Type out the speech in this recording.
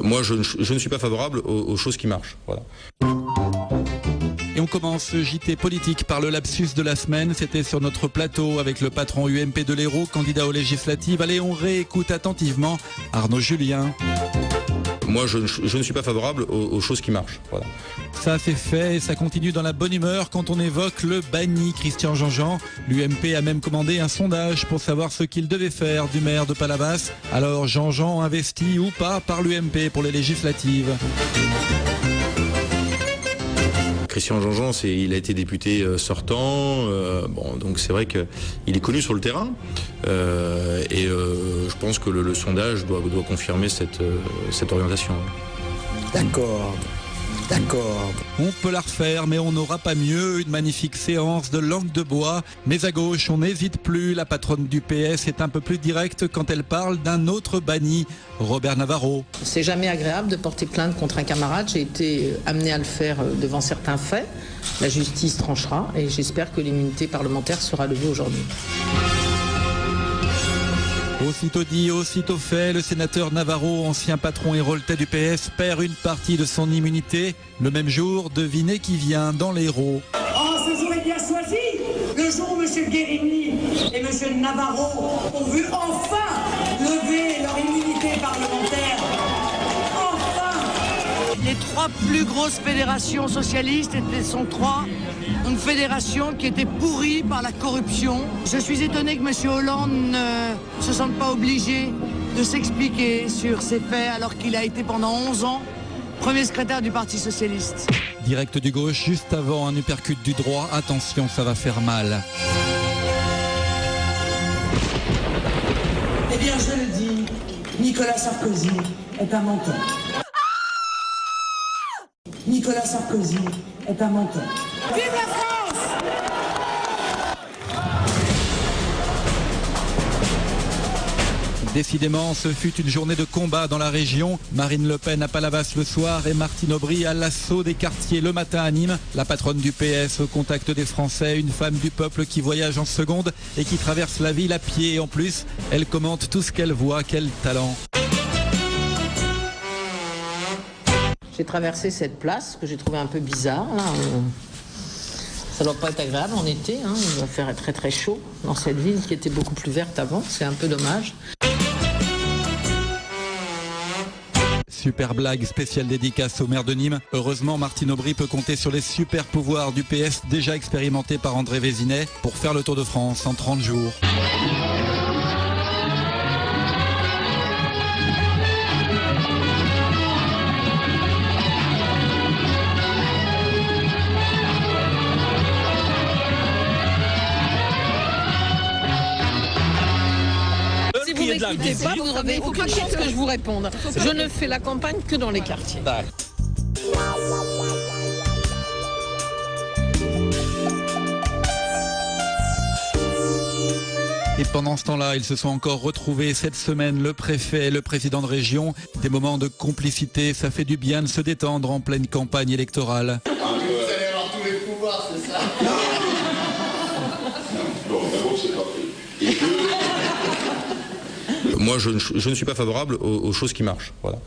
Moi, je ne suis pas favorable aux choses qui marchent. Voilà. Et on commence ce JT politique par le lapsus de la semaine. C'était sur notre plateau avec le patron UMP de l'Hérault, candidat aux législatives. Allez, on réécoute attentivement Arnaud Julien. Moi, je ne suis pas favorable aux choses qui marchent. Voilà. Ça c'est fait et ça continue dans la bonne humeur quand on évoque le banni Christian Jean-Jean. L'UMP a même commandé un sondage pour savoir ce qu'il devait faire du maire de Palavas. Alors Jean-Jean investi ou pas par l'UMP pour les législatives? Christian Jean-Jean, il a été député sortant, donc c'est vrai qu'il est connu sur le terrain, et je pense que le sondage doit confirmer cette orientation. D'accord. On peut la refaire, mais on n'aura pas mieux. Une magnifique séance de langue de bois. Mais à gauche, on n'hésite plus. La patronne du PS est un peu plus directe quand elle parle d'un autre banni, Robert Navarro. C'est jamais agréable de porter plainte contre un camarade. J'ai été amené à le faire devant certains faits. La justice tranchera et j'espère que l'immunité parlementaire sera levée aujourd'hui. Aussitôt dit, aussitôt fait, le sénateur Navarro, ancien patron héroltais du PS, perd une partie de son immunité. Le même jour, devinez qui vient dans l'Hérault. Oh, ce jour est bien choisi. Le jour où M. Guérini et M. Navarro ont vu enfin lever leur immunité parlementaire. Les trois plus grosses fédérations socialistes sont une fédération qui était pourrie par la corruption. Je suis étonné que M. Hollande ne se sente pas obligé de s'expliquer sur ces faits alors qu'il a été pendant 11 ans premier secrétaire du Parti socialiste. Direct du gauche, juste avant un uppercut du droit. Attention, ça va faire mal. Eh bien, je le dis, Nicolas Sarkozy est un menteur. Nicolas Sarkozy est un menteur. Vive la France! Décidément, ce fut une journée de combat dans la région. Marine Le Pen à Palavas le soir et Martine Aubry à l'assaut des quartiers le matin à Nîmes. La patronne du PS au contact des Français, une femme du peuple qui voyage en seconde et qui traverse la ville à pied. En plus, elle commente tout ce qu'elle voit. Quel talent! J'ai traversé cette place que j'ai trouvé un peu bizarre. Là. Ça ne doit pas être agréable en été. Il va faire très très chaud dans cette ville qui était beaucoup plus verte avant. C'est un peu dommage. Super blague, spéciale dédicace au maire de Nîmes. Heureusement, Martine Aubry peut compter sur les super pouvoirs du PS déjà expérimentés par André Vézinet pour faire le Tour de France en 30 jours. Si vous n'écoutez pas, vous n'avez aucune chance que je vous réponde. Je ne fais la campagne que dans les quartiers. Et pendant ce temps-là, ils se sont encore retrouvés cette semaine, le préfet et le président de région. Des moments de complicité, ça fait du bien de se détendre en pleine campagne électorale. Vous allez avoir tous les pouvoirs, c'est ça? Non, d'abord, c'est pas fait. Moi, je ne suis pas favorable aux choses qui marchent. Voilà.